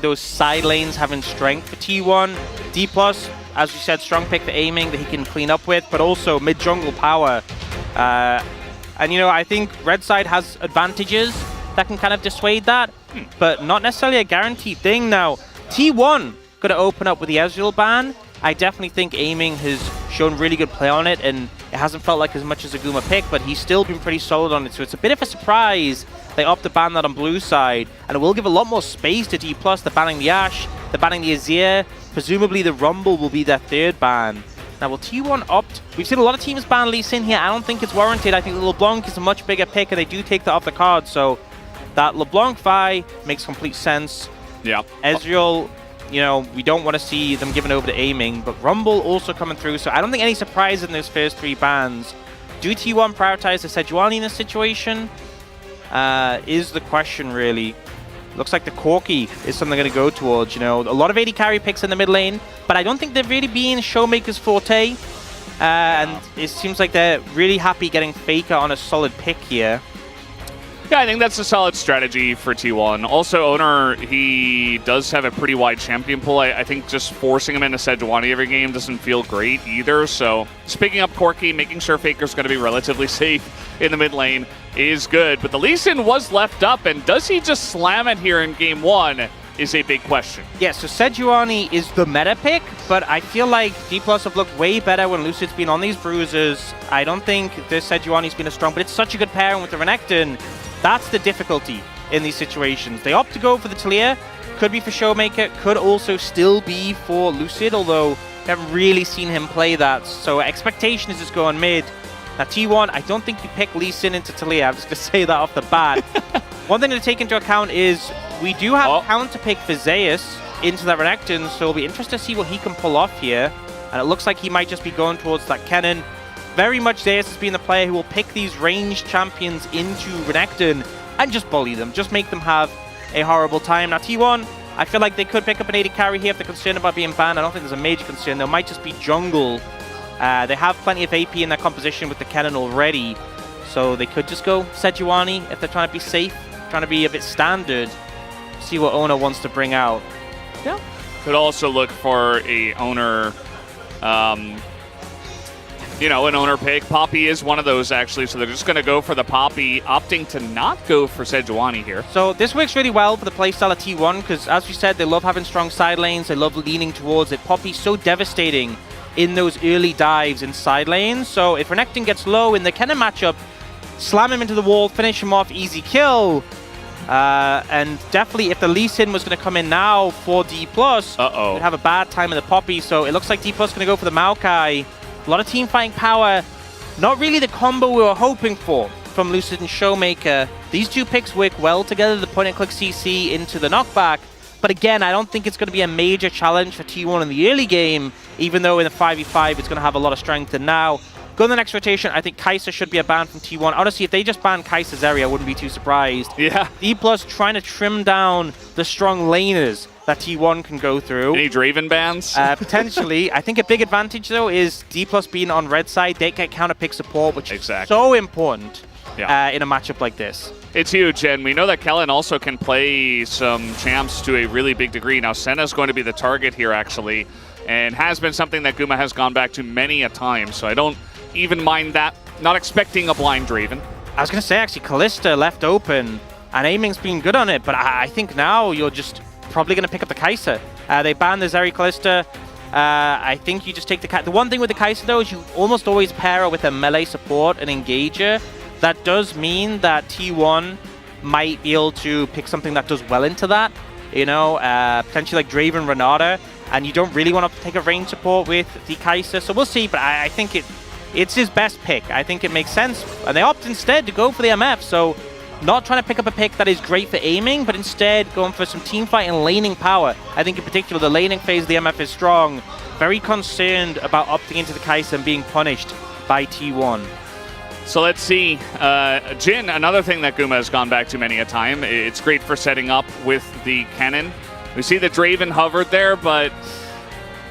those side lanes having strength for T1. D+, as we said, strong pick for aiming that he can clean up with, but also mid-jungle power. And, you know, I think red side has advantages that can kind of dissuade that, but not necessarily a guaranteed thing. Now, T1 going to open up with the Ezreal ban. I definitely think aiming has shown really good play on it, and it hasn't felt like as much as a Guma pick, but he's still been pretty solid on it, so it's a bit of a surprise they opt to ban that on blue side, and it will give a lot more space to D+. They're banning the Ashe, they're banning the Azir, presumably the Rumble will be their third ban. Now, will T1 opt? We've seen a lot of teams ban Lee Sin here. I don't think it's warranted. I think LeBlanc is a much bigger pick, and they do take that off the card, so that LeBlanc Vi makes complete sense. Yeah. Ezreal, you know, we don't want to see them given over to aiming, but Rumble also coming through, so I don't think any surprise in those first 3 bans. Do T1 prioritize the Sejuani in this situation? Is the question, really. Looks like the Corki is something they're going to go towards, you know. A lot of AD carry picks in the mid lane, but I don't think they're really being Showmaker's forte. And it seems like they're really happy getting Faker on a solid pick here. Yeah, I think that's a solid strategy for T1. Also, Oner, he does have a pretty wide champion pool. I think just forcing him into Sejuani every game doesn't feel great either. So just picking up Corki, making sure Faker's going to be relatively safe in the mid lane is good. But the Lee Sin was left up, and does he just slam it here in Game 1 is a big question. Yeah, so Sejuani is the meta pick, but I feel like D+ have looked way better when Lucid's been on these bruises. I don't think this Sejuani's been as strong, but it's such a good pairing with the Renekton. That's the difficulty in these situations. They opt to go for the Talia. Could be for Showmaker, could also still be for Lucid, although we haven't really seen him play that. So expectation is just go on mid. Now T1, I don't think you pick Lee Sin into Talia. I'm just going to say that off the bat. One thing to take into account is we do have a counter pick for Zeus into that Renekton, so it'll be interesting to see what he can pull off here. And it looks like he might just be going towards that Kennen. Very much Zeus has been the player who will pick these ranged champions into Renekton and just bully them, just make them have a horrible time. Now T1, I feel like they could pick up an AD carry here if they're concerned about being banned. I don't think there's a major concern. There might just be jungle. They have plenty of AP in their composition with the Kennen already, so they could just go Sejuani if they're trying to be safe, trying to be a bit standard. See what Oner wants to bring out. Yeah. Could also look for a Oner, you know, an Oner pick. Poppy is one of those, actually, so they're just going to go for the Poppy, opting to not go for Sejuani here. So this works really well for the playstyle of T1, because as we said, they love having strong side lanes, they love leaning towards it. Poppy's so devastating in those early dives in side lanes, so if Renekton gets low in the Kennen matchup, slam him into the wall, finish him off, easy kill. And definitely if the Lee Sin was going to come in now for D+, would have a bad time in the Poppy, so it looks like D+ going to go for the Maokai. A lot of team fighting power. Not really the combo we were hoping for from Lucid and Showmaker. These two picks work well together, the point-and-click CC into the knockback. But again, I don't think it's going to be a major challenge for T1 in the early game, even though in the 5v5 it's going to have a lot of strength. And now, go to the next rotation, I think Kai'Sa should be a ban from T1. Honestly, if they just ban Kai'Sa's area, I wouldn't be too surprised. Yeah. D+ trying to trim down the strong laners that T1 can go through. Any Draven bans? Potentially. I think a big advantage, though, is D+ being on red side. They get counter pick support, which is so important in a matchup like this. It's huge, and we know that Kellen also can play some champs to a really big degree. Now, Senna's going to be the target here, actually, and has been something that Guma has gone back to many a time, so I don't even mind that. Not expecting a blind Draven. I was going to say, actually, Kalista left open, and aiming's been good on it, but I think now you're just probably going to pick up the Kai'Sa. They banned the Zeri Kalista. I think you just take the Kai'Sa. The one thing with the Kai'Sa, though, is you almost always pair her with a melee support, an engager. That does mean that T1 might be able to pick something that does well into that. You know, potentially like Draven Renata, and you don't really want to take a range support with the Kai'Sa. So we'll see, but I think it's his best pick. I think it makes sense. And they opt instead to go for the MF, so not trying to pick up a pick that is great for aiming, but instead going for some team fight and laning power. I think in particular the laning phase of the MF is strong. Very concerned about opting into the Kai'Sa and being punished by T1. So let's see. Jhin, another thing that Guma has gone back to many a time. It's great for setting up with the Kennen. We see the Draven hovered there, but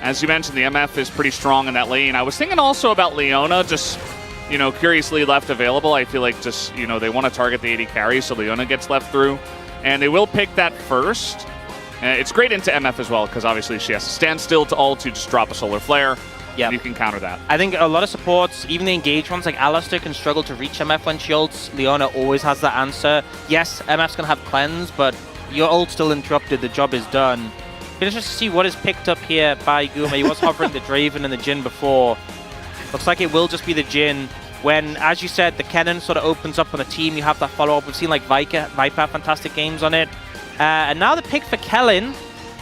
as you mentioned, the MF is pretty strong in that lane. I was thinking also about Leona, just, you know, curiously left available. I feel like just, you know, they want to target the AD carry, so Leona gets left through. And they will pick that first. It's great into MF as well, because obviously she has to stand still to ult to just drop a solar flare. Yeah, you can counter that. I think a lot of supports, even the engaged ones like Alistar, can struggle to reach MF when she ults. Leona always has that answer. Yes, MF's going to have cleanse, but your ult still interrupted. The job is done. Let's just see what is picked up here by Guma. He was hovering the Draven and the Jhin before. Looks like it will just be the Jhin. When, as you said, the Kennen sort of opens up on a team, you have that follow-up. We've seen like Viper have fantastic games on it. And now the pick for Kellen.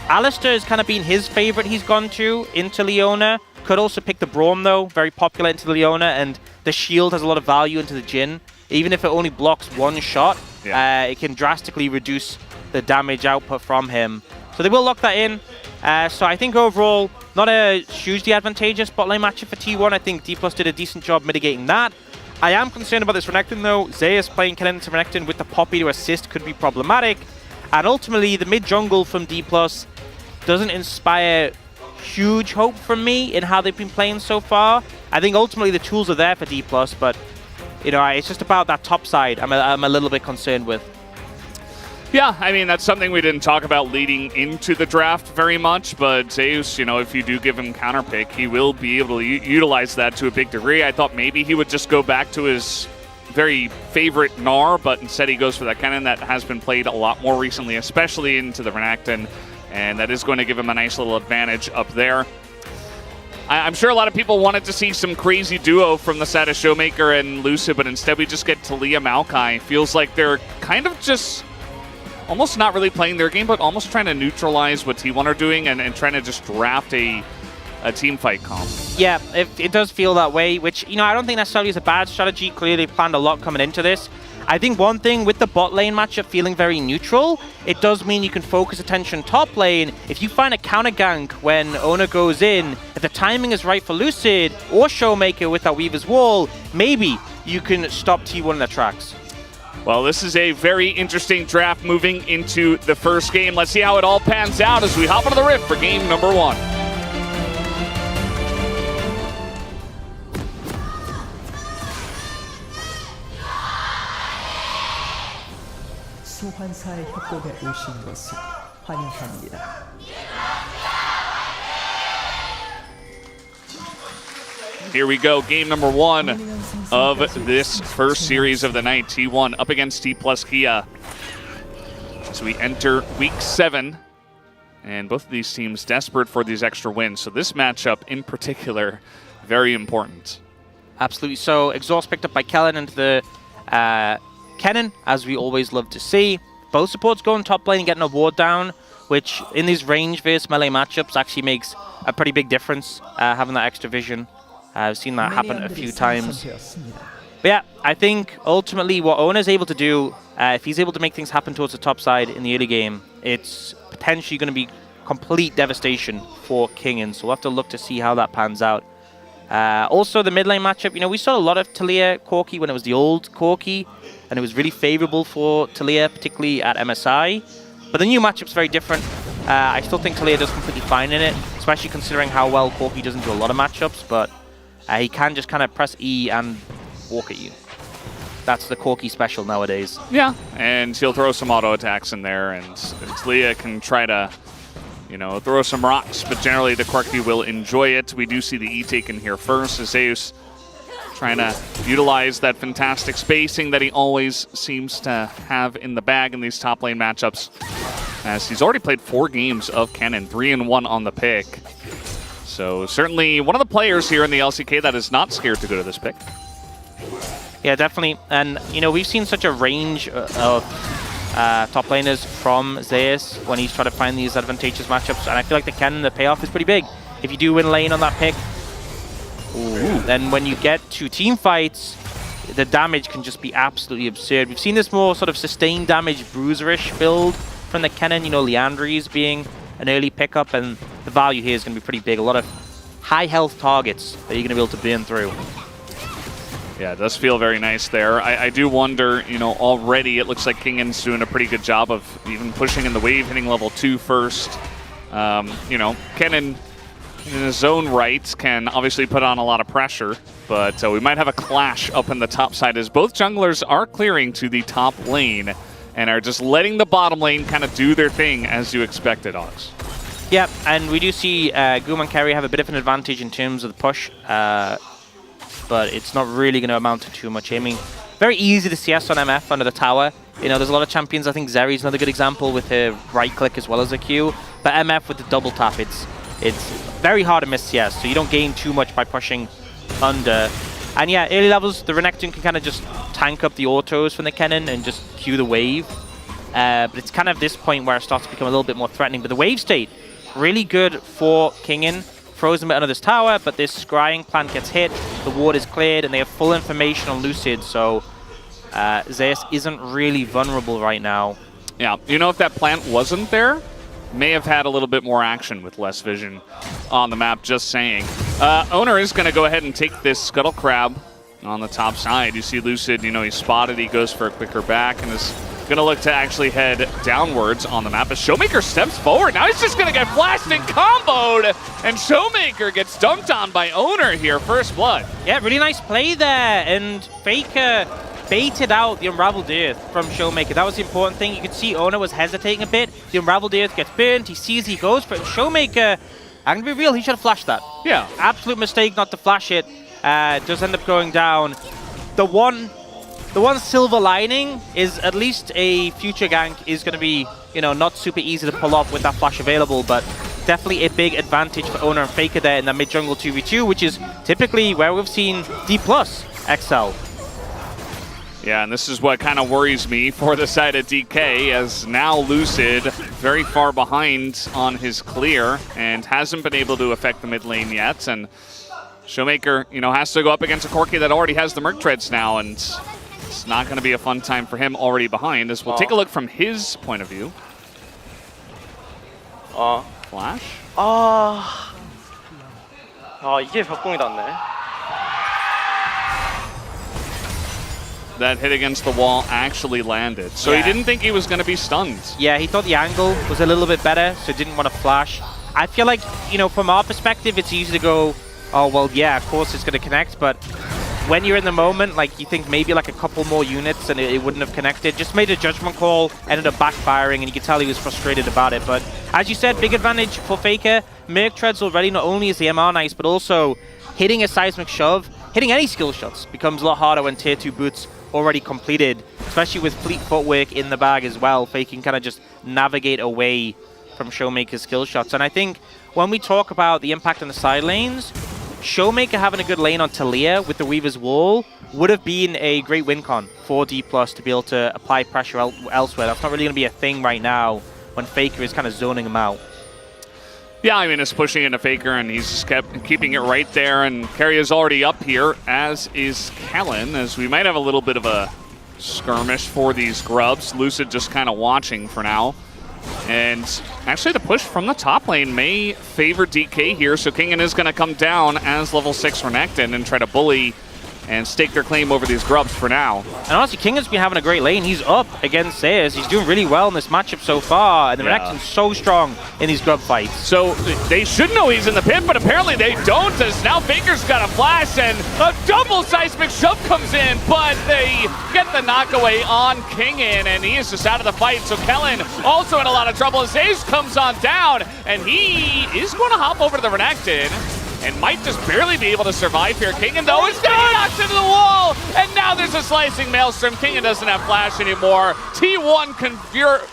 Alistar has kind of been his favorite he's gone to into Leona. Could also pick the Braum though, very popular into the Leona, and the shield has a lot of value into the Jhin. Even if it only blocks one shot, it can drastically reduce the damage output from him. So they will lock that in. So I think overall, not a hugely advantageous bot lane matchup for T1. I think D+ did a decent job mitigating that. I am concerned about this Renekton though. Zeus playing Kennen into Renekton with the Poppy to assist could be problematic. And ultimately, the mid jungle from D+ doesn't inspire huge hope from me in how they've been playing so far. I think ultimately the tools are there for D+, but you know, it's just about that top side I'm a little bit concerned with. Yeah, I mean, that's something we didn't talk about leading into the draft very much, but Zeus, you know, if you do give him counterpick, he will be able to utilize that to a big degree. I thought maybe he would just go back to his very favorite Gnar, but instead he goes for that Kennen that has been played a lot more recently, especially into the Renekton. And that is going to give him a nice little advantage up there. I'm sure a lot of people wanted to see some crazy duo from the side of Showmaker and Lucid, but instead we just get Talia Maokai. Feels like they're kind of just almost not really playing their game, but almost trying to neutralize what T1 are doing and trying to just draft a team fight comp. Yeah, it does feel that way, which, you know, I don't think necessarily is a bad strategy. Clearly planned a lot coming into this. I think one thing with the bot lane matchup feeling very neutral, it does mean you can focus attention top lane. If you find a counter gank when Oner goes in, if the timing is right for Lucid or Showmaker with that Weaver's Wall, maybe you can stop T1 in their tracks. Well, this is a very interesting draft moving into the first game. Let's see how it all pans out as we hop into the Rift for game number 1. 소환사의 협곡에 오신 것을 환영합니다. Here we go, game number 1 of this first series of the night. T1 up against T+ Kia. So we enter week 7, and both of these teams desperate for these extra wins. So this matchup in particular, very important. Absolutely. So exhaust picked up by Kellen into the Kennen, as we always love to see. Both supports going top lane and getting a ward down, which in these range versus melee matchups actually makes a pretty big difference, having that extra vision. I've seen that happen a few times. But yeah, I think ultimately what Oner is able to do, if he's able to make things happen towards the top side in the early game, it's potentially going to be complete devastation for Kingen. So we'll have to look to see how that pans out. Also, the mid lane matchup, you know, we saw a lot of Talia Corki when it was the old Corki, and it was really favorable for Talia, particularly at MSI. But the new matchup's very different. I still think Talia does completely fine in it, especially considering how well Corki does into a lot of matchups, but he can just kind of press E and walk at you. That's the Corki special nowadays. Yeah, and he'll throw some auto attacks in there, and Talia can try to, you know, throw some rocks, but generally the Corki will enjoy it. We do see the E taken here first, as Zeus trying to utilize that fantastic spacing that he always seems to have in the bag in these top lane matchups, as he's already played 4 games of Kennen, 3-1 on the pick. So certainly one of the players here in the LCK that is not scared to go to this pick. Yeah, definitely. And, you know, we've seen such a range of top laners from Zeus when he's trying to find these advantageous matchups, and I feel like the Kennen, the payoff is pretty big. If you do win lane on that pick, then when you get to team fights, the damage can just be absolutely absurd. We've seen this more sort of sustained damage bruiserish build from the Kennen, you know, Leandries being an early pickup, and the value here is going to be pretty big. A lot of high health targets that you're going to be able to burn through. Yeah, it does feel very nice there. I do wonder, you know, already it looks like Kingen's doing a pretty good job of even pushing in the wave, hitting level 2 first. You know, Kennen in his own right can obviously put on a lot of pressure, but we might have a clash up in the top side as both junglers are clearing to the top lane and are just letting the bottom lane kind of do their thing as you expected, Ox. Yeah, and we do see Gumayusi and Keria have a bit of an advantage in terms of the push, but it's not really going to amount to too much aiming. Very easy to CS on MF under the tower. You know, there's a lot of champions. I think Zeri's another good example with her right click as well as a Q. But MF with the double tap, it's very hard to miss CS, so you don't gain too much by pushing under. And yeah, early levels, the Renekton can kind of just tank up the autos from the cannon and just Q the wave. But it's kind of this point where it starts to become a little bit more threatening. But the wave state, really good for Kingin. Throws him under this tower, but this scrying plant gets hit, the ward is cleared, and they have full information on Lucid, so Zeus isn't really vulnerable right now. Yeah, you know, if that plant wasn't there, may have had a little bit more action with less vision on the map, just saying. Oner is going to go ahead and take this Scuttle Crab on the top side. You see Lucid, you know, he's spotted, he goes for a quicker back, and is going to look to actually head downwards on the map. As Showmaker steps forward, now he's just going to get flashed and comboed, and Showmaker gets dunked on by Oner here, first blood. Yeah, really nice play there, and Faker baited out the Unraveled Earth from Showmaker. That was the important thing. You could see Oner was hesitating a bit. The Unraveled Earth gets burnt, he sees he goes for it. Showmaker, I'm going to be real, he should have flashed that. Yeah. Absolute mistake not to flash it. Does end up going down. The one silver lining is at least a future gank is going to be, you know, not super easy to pull off with that flash available, but definitely a big advantage for Oner and Faker there in that mid-jungle 2v2, which is typically where we've seen D+ excel. Yeah, and this is what kind of worries me for the side of DK, as now Lucid very far behind on his clear and hasn't been able to affect the mid lane yet, and Showmaker, you know, has to go up against a Corki that already has the Merc Treads now, and it's not going to be a fun time for him already behind, as we'll take a look from his point of view. Flash? 이게 벽공이 닿네. That hit against the wall actually landed. So he didn't think he was going to be stunned. Yeah, he thought the angle was a little bit better, so didn't want to flash. I feel like, you know, from our perspective, it's easy to go, oh, well, yeah, of course it's going to connect, but when you're in the moment, like, you think maybe like a couple more units and it wouldn't have connected. Just made a judgment call, ended up backfiring, and you could tell he was frustrated about it. But as you said, big advantage for Faker. Merc Treads already, not only is the MR nice, but also hitting a seismic shove, hitting any skill shots becomes a lot harder when tier 2 boots already completed, especially with fleet footwork in the bag as well. Faker can kind of just navigate away from Showmaker's skill shots. And I think when we talk about the impact on the side lanes, Showmaker having a good lane on Talia with the Weaver's Wall would have been a great win con for D+ to be able to apply pressure elsewhere. That's not really going to be a thing right now when Faker is kind of zoning him out. Yeah, I mean, it's pushing into Faker, and he's just keeping it right there, and Keria's already up here, as is Kellen, as we might have a little bit of a skirmish for these grubs. Lucid just kind of watching for now. And actually the push from the top lane may favor DK here, so Kingin is going to come down as level 6 Renekton and try to bully and stake their claim over these grubs for now. And honestly, Kingin's been having a great lane. He's up against Zeus. He's doing really well in this matchup so far, and the Renekton's so strong in these grub fights. So they should know he's in the pit, but apparently they don't, as now Faker's got a flash and a double seismic shove comes in, but they get the knockaway on Kingin, and he is just out of the fight. So Kellen also in a lot of trouble as Zeus comes on down, and he is going to hop over to the Renekton and might just barely be able to survive here. Kingin, though, is going to get knocked into the wall, and now there's a slicing maelstrom. Kingin doesn't have flash anymore. T1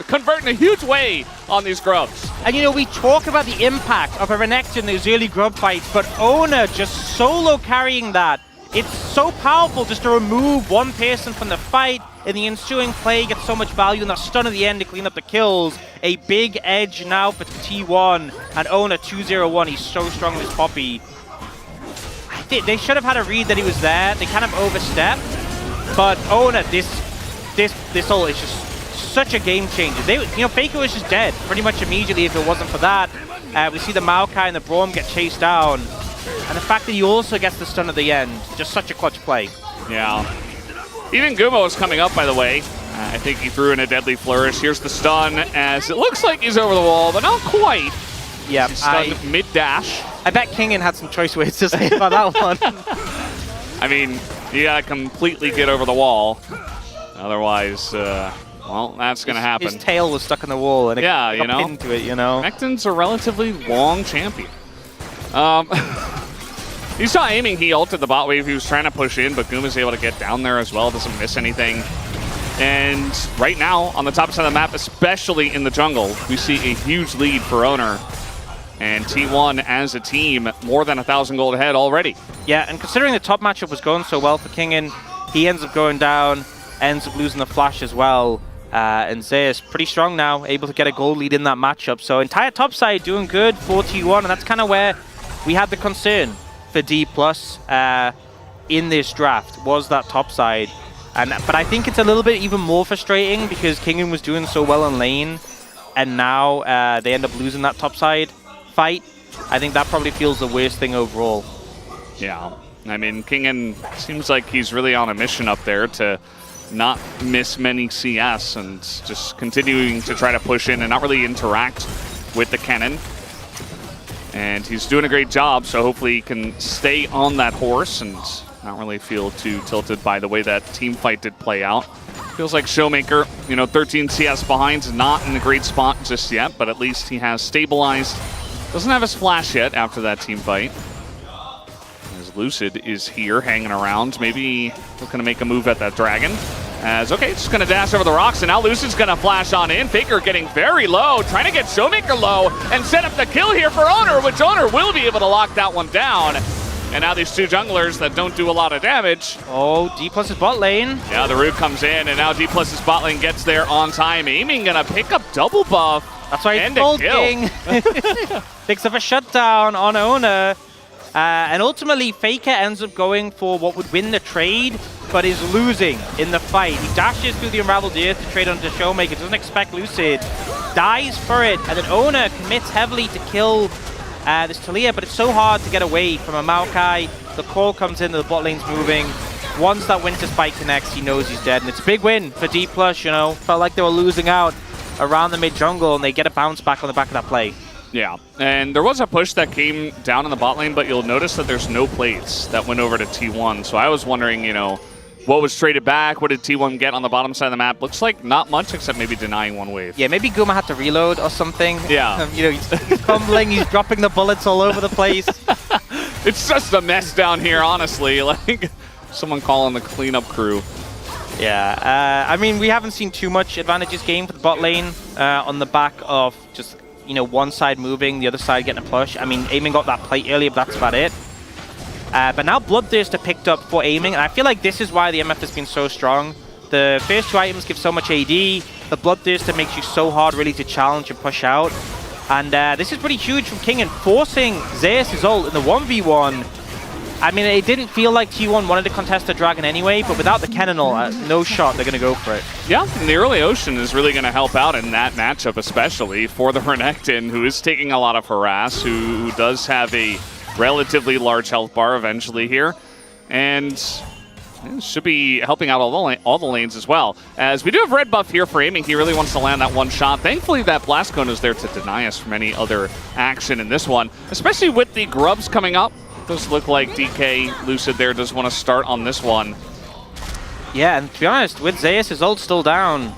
convert in a huge way on these grubs. And you know, we talk about the impact of a Renekton in those early grub fights, but Oner just solo carrying that. It's so powerful just to remove one person from the fight. In the ensuing play, gets so much value in that stun at the end to clean up the kills. A big edge now for T1, and Oner 2-0-1. He's so strong with his Poppy. I think they should have had a read that he was there. They kind of overstepped, but Oner, this ult is just such a game changer. You know, Faker was just dead pretty much immediately if it wasn't for that. We see the Maokai and the Braum get chased down, and the fact that he also gets the stun at the end, just such a clutch play. Yeah. Even Gumo is coming up, by the way. I think he threw in a deadly flourish. Here's the stun, as it looks like he's over the wall, but not quite. Yeah, he's stunned mid-dash. I bet Kingin had some choice words to say about that one. I mean, you gotta completely get over the wall. Otherwise, Well, that's going to happen. His tail was stuck in the wall, and it got pinned to it, you know? Renekton's a relatively long champion. You saw aiming, he ulted the bot wave. He was trying to push in, but Guma's able to get down there as well. Doesn't miss anything. And right now, on the top side of the map, especially in the jungle, we see a huge lead for Oner. And T1, as a team, more than 1,000 gold ahead already. Yeah, and considering the top matchup was going so well for Kingen, he ends up going down, ends up losing the flash as well. And Zeus, pretty strong now, able to get a gold lead in that matchup. So entire top side doing good for T1, and that's kind of where we had the concern for D+ in this draft, was that top side. But I think it's a little bit even more frustrating because Kingen was doing so well in lane, and now they end up losing that top side fight. I think that probably feels the worst thing overall. Yeah, I mean, Kingen seems like he's really on a mission up there to not miss many CS and just continuing to try to push in and not really interact with the cannon. And he's doing a great job, so hopefully he can stay on that horse and not really feel too tilted by the way that team fight did play out. Feels like Showmaker, 13 CS behind, is not in a great spot just yet, but at least he has stabilized. Doesn't have his flash yet after that team fight. As Lucid is here hanging around, maybe looking to make a move at that dragon. As, okay, just going to dash over the rocks, and now Lucid's going to flash on in. Faker getting very low, trying to get Showmaker low and set up the kill here for Oner, which Oner will be able to lock that one down. And now these two junglers that don't do a lot of damage. Oh, D+ is bot lane. Yeah, the root comes in, and now D+'s bot lane gets there on time. Aiming going to pick up double buff. That's why he's folding. Picks up a shutdown on Oner. And ultimately, Faker ends up going for what would win the trade, but is losing in the fight. He dashes through the Unraveled Earth to trade onto Showmaker, doesn't expect Lucid, dies for it, and then Oner commits heavily to kill this Talia, but it's so hard to get away from a Maokai. The call comes in, the bot lane's moving. Once that Winter Spike connects, he knows he's dead, and it's a big win for D+, Felt like they were losing out around the mid-jungle, and they get a bounce back on the back of that play. Yeah, and there was a push that came down in the bot lane, but you'll notice that there's no plates that went over to T1. So I was wondering, what was traded back? What did T1 get on the bottom side of the map? Looks like not much, except maybe denying one wave. Yeah, maybe Guma had to reload or something. Yeah. He's fumbling, he's dropping the bullets all over the place. It's just a mess down here, honestly. Like, someone calling the cleanup crew. Yeah, I mean, we haven't seen too much advantages gained for the bot lane on the back of just, one side moving, the other side getting a push. I mean, Aiming got that plate earlier, but that's about it. But now Bloodthirster picked up for Aiming, and I feel like this is why the MF has been so strong. The first two items give so much AD. The Bloodthirster makes you so hard really to challenge and push out. And this is pretty huge from Kingen, forcing Zeus' ult in the 1v1. I mean, it didn't feel like T1 wanted to contest the dragon anyway, but without the cannonal, no shot, they're going to go for it. Yeah, and the early Ocean is really going to help out in that matchup, especially for the Renekton, who is taking a lot of harass, who does have a relatively large health bar eventually here, and should be helping out all the lanes as well. As we do have red buff here for Aiming, he really wants to land that one shot. Thankfully, that Blast Cone is there to deny us from any other action in this one, especially with the grubs coming up. Does look like DK Lucid there does want to start on this one. Yeah, and to be honest, with Zeus' ult still down,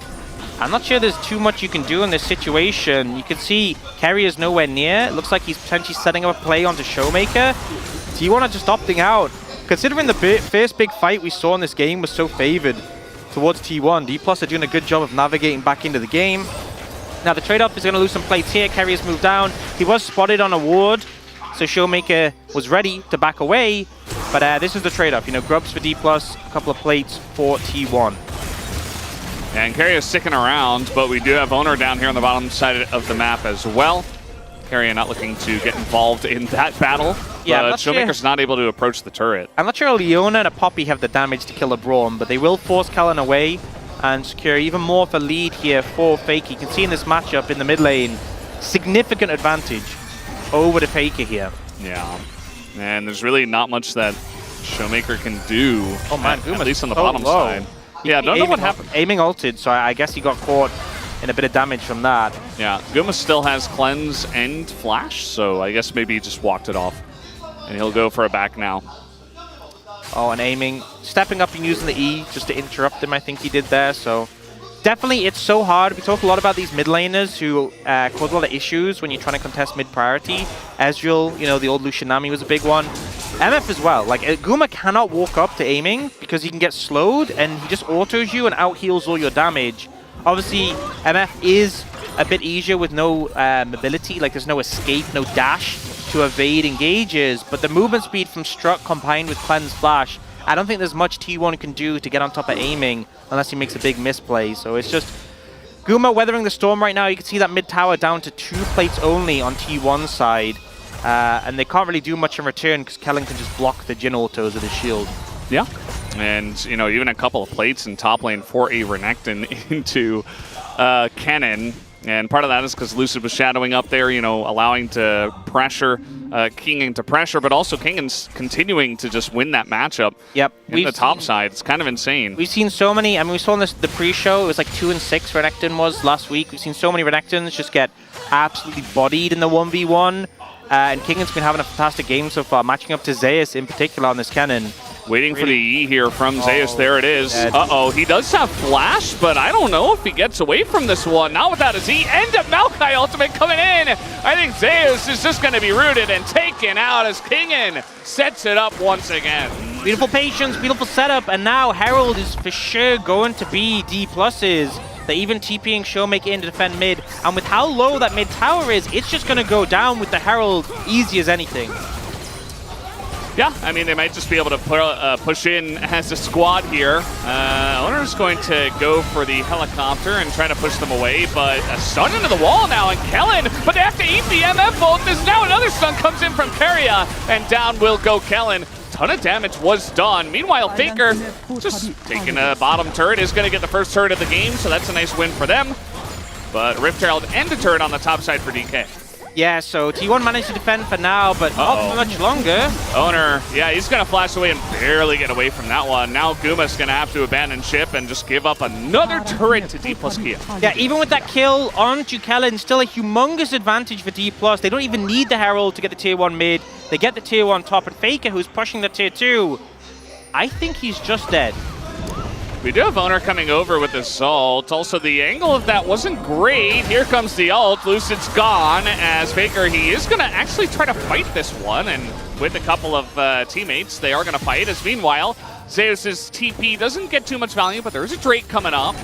I'm not sure there's too much you can do in this situation. You can see Keria's nowhere near. It looks like he's potentially setting up a play onto Showmaker. T1 are just opting out. Considering the first big fight we saw in this game was so favored towards T1, D+ are doing a good job of navigating back into the game. Now the trade-off is going to lose some plates here. Keria's moved down. He was spotted on a ward, so Showmaker was ready to back away, but this is the trade-off. Grubs for D+, a couple of plates for T1. And Keria sticking around, but we do have Oner down here on the bottom side of the map as well. Keria not looking to get involved in that battle, yeah, but Showmaker's not able to approach the turret. I'm not sure Leona and a Poppy have the damage to kill a Braum, but they will force Kellen away and secure even more of a lead here for Faker. You can see in this matchup in the mid lane, significant advantage over the Faker here. Yeah, and there's really not much that Showmaker can do, at least on the bottom side. Yeah, don't know what happened. Aiming ulted, so I guess he got caught in a bit of damage from that. Yeah, Guma still has Cleanse and Flash, so I guess maybe he just walked it off. And he'll go for a back now. Oh, and Aiming, stepping up and using the E just to interrupt him, I think he did there, so Definitely, it's so hard. We talk a lot about these mid laners who cause a lot of issues when you're trying to contest mid priority. Ezreal, you know, the old Lucianami was a big one. MF as well. Like, Guma cannot walk up to aiming because he can get slowed and he just autos you and out heals all your damage. Obviously, MF is a bit easier with no mobility. Like, there's no escape, no dash to evade engages. But the movement speed from Struck combined with Cleanse Flash, I don't think there's much T1 can do to get on top of aiming unless he makes a big misplay. So it's just Guma weathering the storm right now. You can see that mid tower down to 2 plates only on T1 side. And they can't really do much in return because Kellen can just block the Jhin autos with his shield. Yeah. And, you know, even a couple of plates in top lane for a Renekton into Kennen. And part of that is because Lucid was shadowing up there, you know, allowing to pressure King into pressure, but also Kingan's continuing to just win that matchup. Yep. In the top side. It's kind of insane. We've seen so many, I mean, we saw in the pre-show, it was like 2 and 6 Renekton was last week. We've seen so many Renektons just get absolutely bodied in the 1v1. And Kingan's been having a fantastic game so far, matching up to Zeus in particular on this Kennen. Waiting for the E here from Zeus. There it is. Uh-oh, he does have Flash, but I don't know if he gets away from this one. Not without his E and a Maokai ultimate coming in. I think Zeus is just going to be rooted and taken out as Kingan sets it up once again. Beautiful patience, beautiful setup, and now Herald is for sure going to be D+. They're even TPing Showmaker in to defend mid, and with how low that mid tower is, it's just going to go down with the Herald easy as anything. Yeah, I mean, they might just be able to push in as a squad here. Oner's going to go for the helicopter and try to push them away, but a stun into the wall now, and Kellen, but they have to eat the MF ult. There's now another stun comes in from Keria, and down will go Kellen. Ton of damage was done. Meanwhile, Faker just taking a bottom turret, is going to get the first turret of the game, so that's a nice win for them. But Rift Herald and a turret on the top side for DK. Yeah, so T1 managed to defend for now, but not for much longer. Oner, yeah, he's going to flash away and barely get away from that one. Now Guma's going to have to abandon ship and just give up another turret to D+Kia. Yeah, even with that kill onto Kellen, still a humongous advantage for D+. They don't even need the Herald to get the tier 1 mid. They get the tier 1 top, and Faker, who's pushing the tier 2, I think he's just dead. We do have Oner coming over with this ult. Also, the angle of that wasn't great. Here comes the ult. Lucid's gone as Faker, he is going to actually try to fight this one. And with a couple of teammates, they are going to fight. As meanwhile, Zeus's TP doesn't get too much value, but there is a Drake coming up.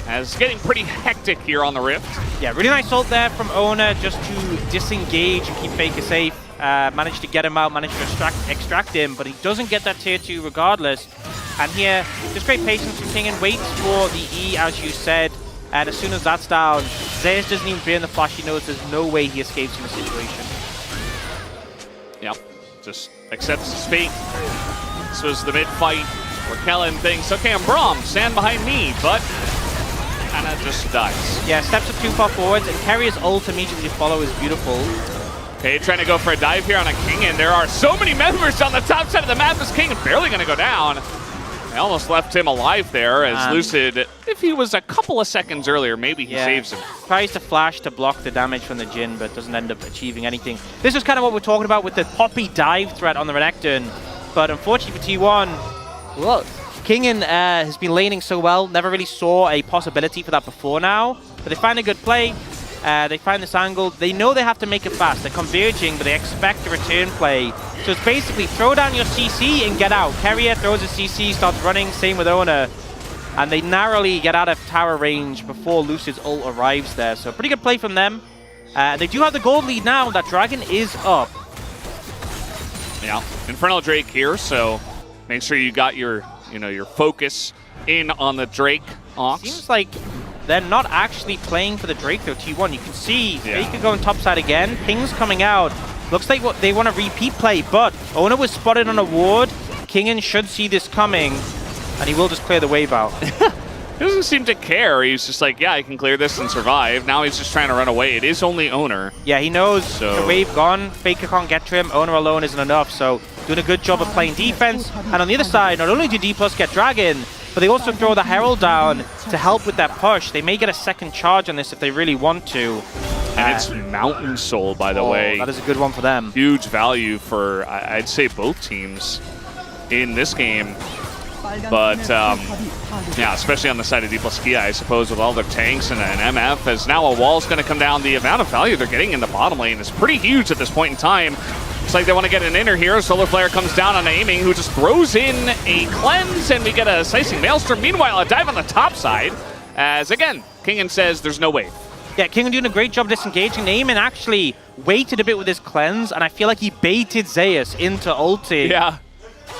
As it's getting pretty hectic here on the Rift. Yeah, really nice ult there from Oner just to disengage and keep Faker safe. Managed to get him out, managed to extract him, but he doesn't get that tier 2 regardless. And here, just great patience from Kingan, waits for the E, as you said, and as soon as that's down, Zeus doesn't even burn the flash. He knows there's no way he escapes from the situation. Yeah, just accepts his fate. This was the mid-fight where Kellen thinks, okay, I'm Braum, stand behind me, but Anna just dies. Yeah, steps up too far forwards, and Keria's ult immediately to follow is beautiful. Okay, trying to go for a dive here on a Kingan. There are so many members on the top side of the map as Kingan barely going to go down. They almost left him alive there as Lucid, if he was a couple of seconds earlier, maybe he saves him. Tries to flash to block the damage from the Jhin, but doesn't end up achieving anything. This is kind of what we're talking about with the Poppy dive threat on the Renekton. But unfortunately for T1, look, Kingan has been laning so well, never really saw a possibility for that before now. But they find a good play. They find this angle. They know they have to make it fast. They're converging, but they expect a return play. So it's basically throw down your CC and get out. Keria throws a CC, starts running, same with Oner. And they narrowly get out of tower range before Lucid's ult arrives there. So pretty good play from them. They do have the gold lead now. That dragon is up. Yeah, Infernal Drake here, so make sure you got your, your focus in on the Drake Ox. Seems like they're not actually playing for the Drake though, T1. You can see Faker going topside again. Ping's coming out. Looks like they want a repeat play, but Oner was spotted on a ward. Kingan should see this coming, and he will just clear the wave out. He doesn't seem to care. He's just like, yeah, I can clear this and survive. Now he's just trying to run away. It is only Oner. Yeah, he knows the wave gone. Faker can't get to him. Oner alone isn't enough, so doing a good job of playing defense. And on the other side, not only do D+ get Dragon, but they also throw the Herald down to help with that push. They may get a second charge on this if they really want to. And it's Mountain Soul, by the way. That is a good one for them. Huge value for, I'd say, both teams in this game. But yeah, especially on the side of D+Kia, I suppose, with all their tanks and an MF, as now a wall's going to come down. The amount of value they're getting in the bottom lane is pretty huge at this point in time. Looks like they want to get an inner here. Solar Flare comes down on aiming, who just throws in a cleanse, and we get a Slicing Maelstrom. Meanwhile, a dive on the top side, as again, Kingen says there's no wave. Yeah, Kingen doing a great job disengaging. Naaman actually waited a bit with his cleanse, and I feel like he baited Zeus into ulti. Yeah.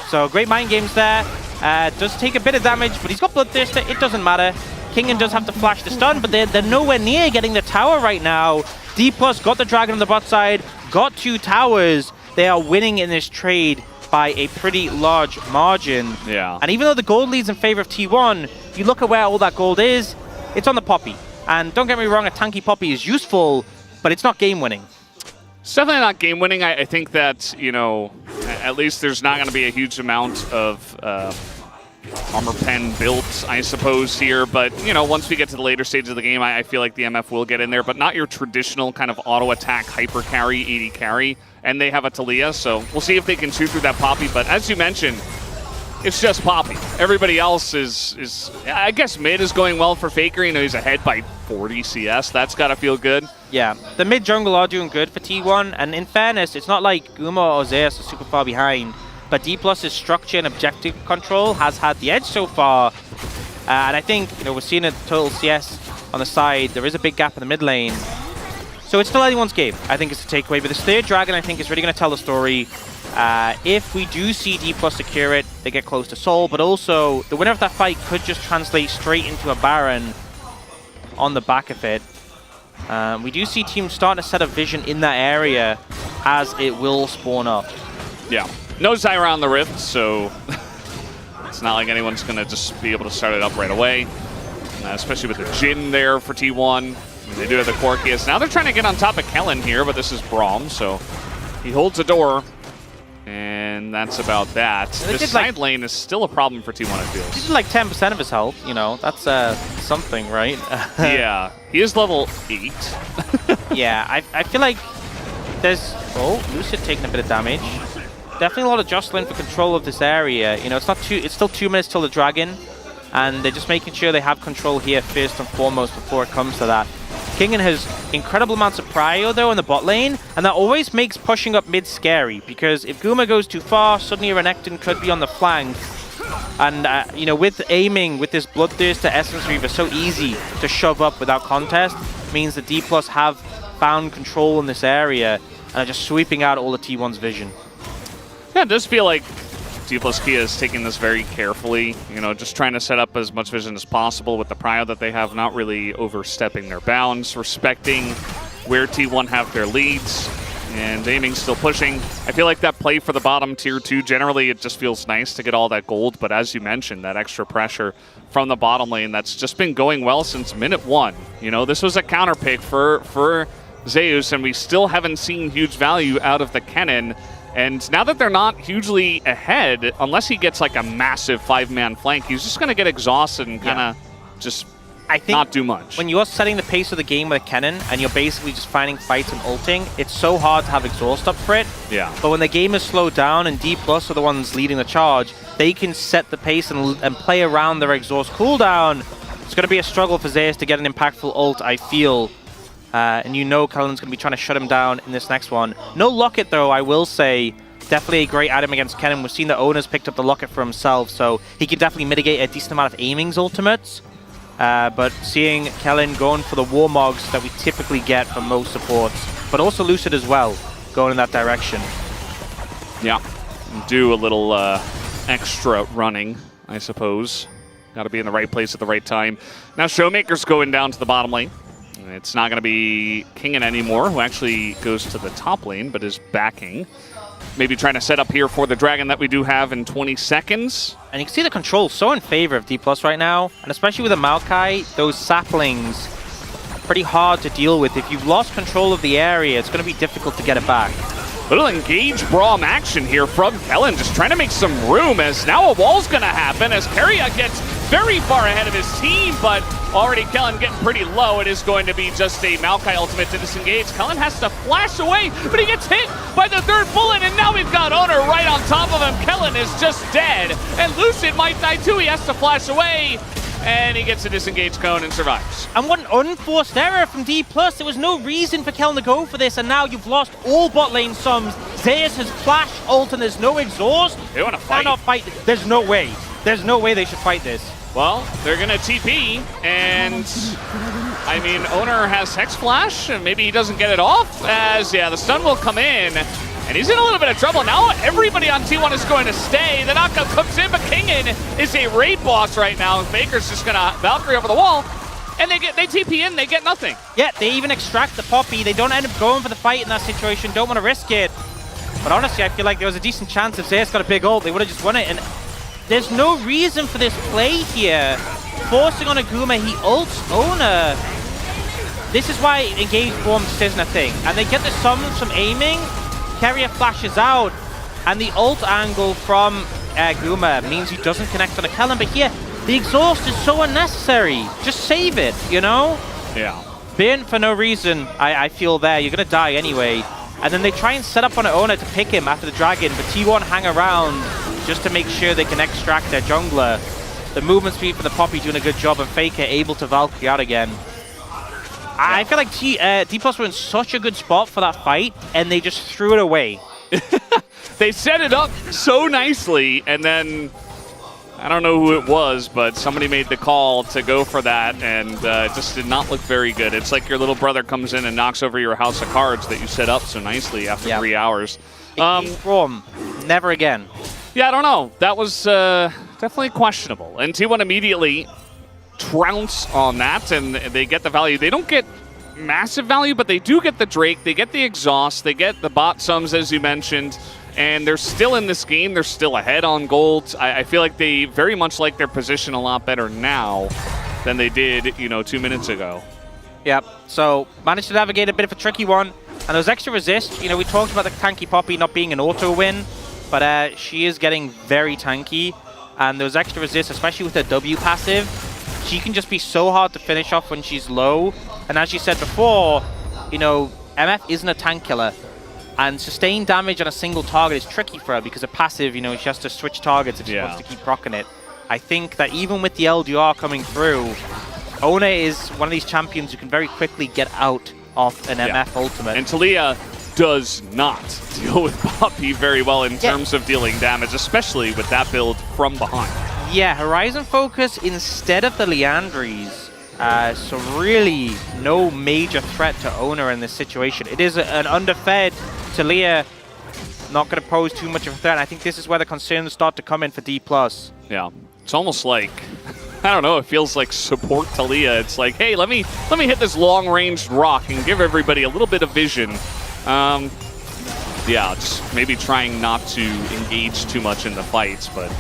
So great mind games there. Does take a bit of damage, but he's got Bloodthirster. It doesn't matter. Kingen does have to flash the stun, but they're nowhere near getting the tower right now. D+ got the dragon on the bot side, got 2 towers. They are winning in this trade by a pretty large margin. Yeah. And even though the gold leads in favor of T1, you look at where all that gold is, it's on the Poppy. And don't get me wrong, a tanky Poppy is useful, but it's not game winning. It's definitely not game winning. I think that, you know, at least there's not going to be a huge amount of armor pen built, I suppose, here. But, you know, once we get to the later stages of the game, I feel like the MF will get in there, but not your traditional kind of auto attack, hyper carry, 80 carry. And they have a Talia, so we'll see if they can shoot through that Poppy. But as you mentioned, it's just Poppy. Everybody else is I guess mid is going well for Faker. You know, he's ahead by 40 CS. That's got to feel good. Yeah, the mid jungle are doing good for T1. And in fairness, it's not like Guma or Zeus are super far behind. But D+'s structure and objective control has had the edge so far. And I think, you know, we're seeing a total CS on the side. There is a big gap in the mid lane. So it's still anyone's game, I think, is the takeaway. But this third dragon, I think, is really going to tell the story. If we do see D+ secure it, they get close to Soul, but also the winner of that fight could just translate straight into a Baron on the back of it. We do see teams starting to set a vision in that area as it will spawn up. Yeah. No Zyra on the Rift, so it's not like anyone's going to just be able to start it up right away, especially with the Jhin there for T1. They do have the Corkius. Now they're trying to get on top of Kellen here, but this is Braum, so he holds the door. And that's about that. The side lane is still a problem for T1, it feels. He's like 10% of his health, you know. That's something, right? Yeah. He is level 8. Yeah, I feel like there's... Oh, Lucid taking a bit of damage. Definitely a lot of jostling for control of this area. You know, it's still 2 minutes till the dragon. And they're just making sure they have control here first and foremost before it comes to that. Kingen has incredible amounts of prio, though, in the bot lane, and that always makes pushing up mid scary, because if Guma goes too far, suddenly Renekton could be on the flank. And, you know, with aiming, with this Bloodthirster Essence Reaver, so easy to shove up without contest, means that D+ have found control in this area, and are just sweeping out all the T1's vision. Yeah, it does feel like D+Kia is taking this very carefully, you know, just trying to set up as much vision as possible with the prio that they have, not really overstepping their bounds, respecting where T1 have their leads, and aiming still pushing. I feel like that play for the bottom tier 2, generally it just feels nice to get all that gold, but as you mentioned, that extra pressure from the bottom lane, that's just been going well since minute 1. You know, this was a counter pick for Zeus, and we still haven't seen huge value out of the Kennen. And now that they're not hugely ahead, unless he gets like a massive 5-man flank, he's just going to get exhausted and kind of just not do much. When you're setting the pace of the game with a Kennen and you're basically just finding fights and ulting, it's so hard to have exhaust up for it. Yeah. But when the game is slowed down and D+ are the ones leading the charge, they can set the pace and play around their exhaust cooldown. It's going to be a struggle for Zeus to get an impactful ult, I feel. And you know Cullen's going to be trying to shut him down in this next one. No Locket, though, I will say. Definitely a great item against Kennen. We've seen that Oner's picked up the Locket for himself, so he can definitely mitigate a decent amount of aiming's ultimates. But seeing Kellen going for the Warmogs that we typically get from most supports, but also Lucid as well, going in that direction. Yeah, do a little extra running, I suppose. Got to be in the right place at the right time. Now Showmaker's going down to the bottom lane. It's not going to be Kingen anymore, who actually goes to the top lane, but is backing. Maybe trying to set up here for the dragon that we do have in 20 seconds. And you can see the control so in favor of D+ right now, and especially with the Maokai, those saplings are pretty hard to deal with. If you've lost control of the area, it's going to be difficult to get it back. Little engage Braum action here from Kellen, just trying to make some room, as now a wall's going to happen as Keria gets very far ahead of his team, but already Kellen getting pretty low. It is going to be just a Maokai ultimate to disengage. Kellen has to flash away, but he gets hit by the third bullet, and now we've got Oner right on top of him. Kellen is just dead, and Lucid might die too. He has to flash away, and he gets a disengage cone and survives. And what an unforced error from D+. There was no reason for Kellen to go for this, and now you've lost all bot lane sums. Zeus has flash ult, and there's no exhaust. They want to fight. Cannot fight. There's no way. There's no way they should fight this. Well, they're going to TP, and I mean, Oner has Hex Flash, and maybe he doesn't get it off, as, yeah, the stun will come in, and he's in a little bit of trouble. Now everybody on T1 is going to stay. The knockout comes in, but Kingen is a raid boss right now, and Faker's just going to Valkyrie over the wall, and they TP in, they get nothing. Yeah, they even extract the Poppy. They don't end up going for the fight in that situation, don't want to risk it. But honestly, I feel like there was a decent chance if Zeus got a big ult, they would have just won it, and there's no reason for this play here. Forcing on a Guma, he ults Oner. This is why engage form just isn't a thing. And they get the summons from aiming. Keria flashes out. And the ult angle from Guma means he doesn't connect on a Kellen. But here, the exhaust is so unnecessary. Just save it, you know? Yeah. Burnt for no reason, I feel there. You're going to die anyway. And then they try and set up on an Oner to pick him after the dragon. But T1 hang around just to make sure they can extract their jungler. The movement speed for the Poppy doing a good job, and Faker able to Valkyrie out again. I feel like D+ were in such a good spot for that fight, and they just threw it away. They set it up so nicely, and then, I don't know who it was, but somebody made the call to go for that, and it just did not look very good. It's like your little brother comes in and knocks over your house of cards that you set up so nicely after 3 hours. Never again. Yeah, I don't know. That was definitely questionable. And T1 immediately trounce on that, and they get the value. They don't get massive value, but they do get the Drake, they get the exhaust, they get the bot sums, as you mentioned, and they're still in this game. They're still ahead on gold. I feel like they very much like their position a lot better now than they did, 2 minutes ago. Yep, so managed to navigate a bit of a tricky one. And those extra resists, we talked about the tanky Poppy not being an auto win, but she is getting very tanky. And those extra resists, especially with her W passive, she can just be so hard to finish off when she's low. And as you said before, MF isn't a tank killer. And sustained damage on a single target is tricky for her because of passive, she has to switch targets if she wants to keep rocking it. I think that even with the LDR coming through, Oner is one of these champions who can very quickly get out of an MF ultimate. And Talia does not deal with Poppy very well in terms of dealing damage, especially with that build from behind. Yeah, Horizon focus instead of the Liandry's. So really no major threat to Oner in this situation. It is an underfed Talia, not going to pose too much of a threat. I think this is where the concerns start to come in for D+. Yeah, it's almost like, I don't know, it feels like support Talia. It's like, hey, let me hit this long-ranged rock and give everybody a little bit of vision. Yeah, just maybe trying not to engage too much in the fights, but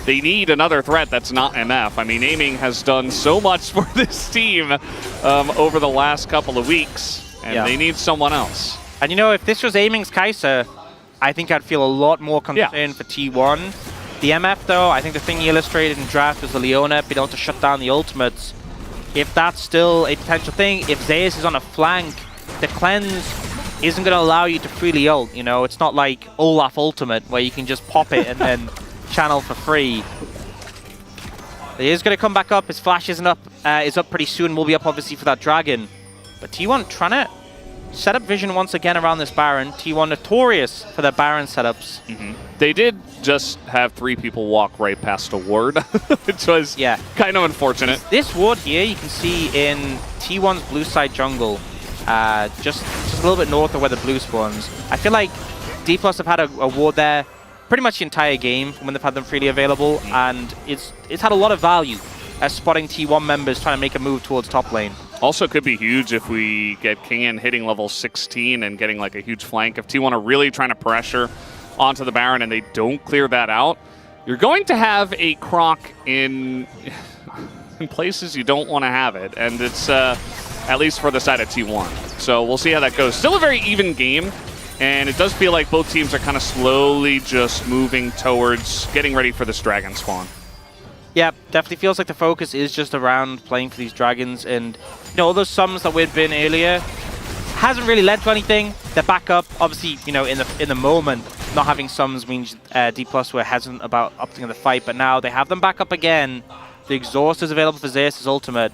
they need another threat that's not MF. I mean, aiming has done so much for this team over the last couple of weeks, and they need someone else. And if this was aiming's Kai'Sa, I think I'd feel a lot more concerned for T1. The MF, though, I think the thing he illustrated in draft was the Leona being able to shut down the ultimates. If that's still a potential thing, if Zeus is on a flank, the cleanse isn't going to allow you to freely ult. It's not like Olaf Ultimate where you can just pop it and then channel for free. He is going to come back up. His flash is up pretty soon. We'll be up obviously for that dragon. But T1 trying to set up vision once again around this Baron. T1 notorious for their Baron setups. They did just have 3 people walk right past a ward, which was kind of unfortunate. This ward here you can see in T1's blue side jungle, just a little bit north of where the blue spawns. I feel like D+ have had a ward there pretty much the entire game when they've had them freely available, and it's had a lot of value as spotting T1 members trying to make a move towards top lane. Also could be huge if we get Kingen hitting level 16 and getting like a huge flank. If T1 are really trying to pressure onto the Baron and they don't clear that out, you're going to have a Croc in places you don't want to have it. And it's at least for the side of T1. So we'll see how that goes. Still a very even game. And it does feel like both teams are kind of slowly just moving towards getting ready for this dragon spawn. Yeah, definitely feels like the focus is just around playing for these dragons, and you know, all those sums that we'd been earlier hasn't really led to anything. They're back up, obviously. You know, in the moment, not having sums means D+ were hesitant about opting in the fight, but now they have them back up again. The exhaust is available for Zeus' ultimate.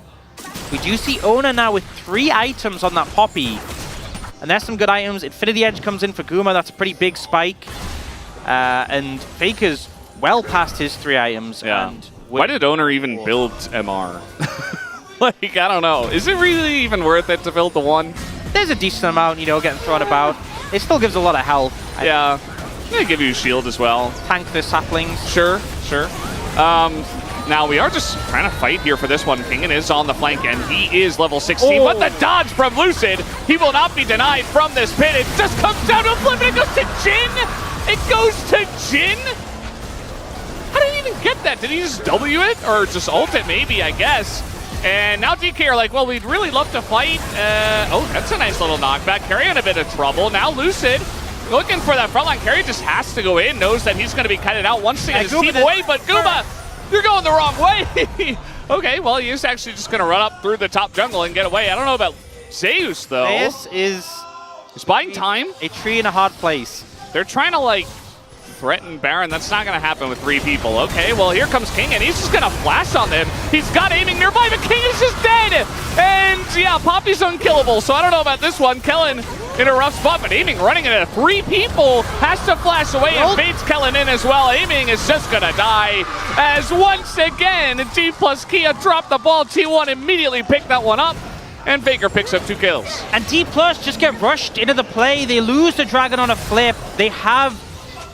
We do see Oner now with 3 items on that Poppy, and there's some good items. Infinity Edge comes in for Guma. That's a pretty big spike, and Faker's well past his 3 items. Yeah. And why did Oner even build MR? Like, I don't know. Is it really even worth it to build the 1? There's a decent amount, you know, getting thrown about. It still gives a lot of health. Yeah. They give you a shield as well. Tank the saplings. Sure, sure. Now we are just trying to fight here for this one. Kingen is on the flank, and he is level 16. But the dodge from Lucid, he will not be denied from this pit. It just comes down to a flip, and it goes to Jin. It goes to Jin. How did he even get that? Did he just W it? Or just ult it, maybe, I guess. And now DK are like, well, we'd really love to fight. Oh, that's a nice little knockback. Keria in a bit of trouble. Now Lucid looking for that frontline. Keria just has to go in, knows that he's going to be cutted out once to get his team away. But Guma, you're going the wrong way. Okay, well, he is actually just going to run up through the top jungle and get away. I don't know about Zeus, though. This is... He's buying time. A tree in a hard place. They're trying to, like, threaten Baron. That's not going to happen with 3 people. Okay, well, here comes King, and he's just going to flash on them. He's got aiming nearby, but King is just dead. And, yeah, Poppy's unkillable, so I don't know about this one. Kellen in a rough spot, but aiming running into 3 people. Has to flash away and baits Kellen in as well. Aiming is just going to die. As once again, D plus Kia dropped the ball. T1 immediately picked that one up. And Faker picks up 2 kills. And D+ just get rushed into the play. They lose the dragon on a flip. They have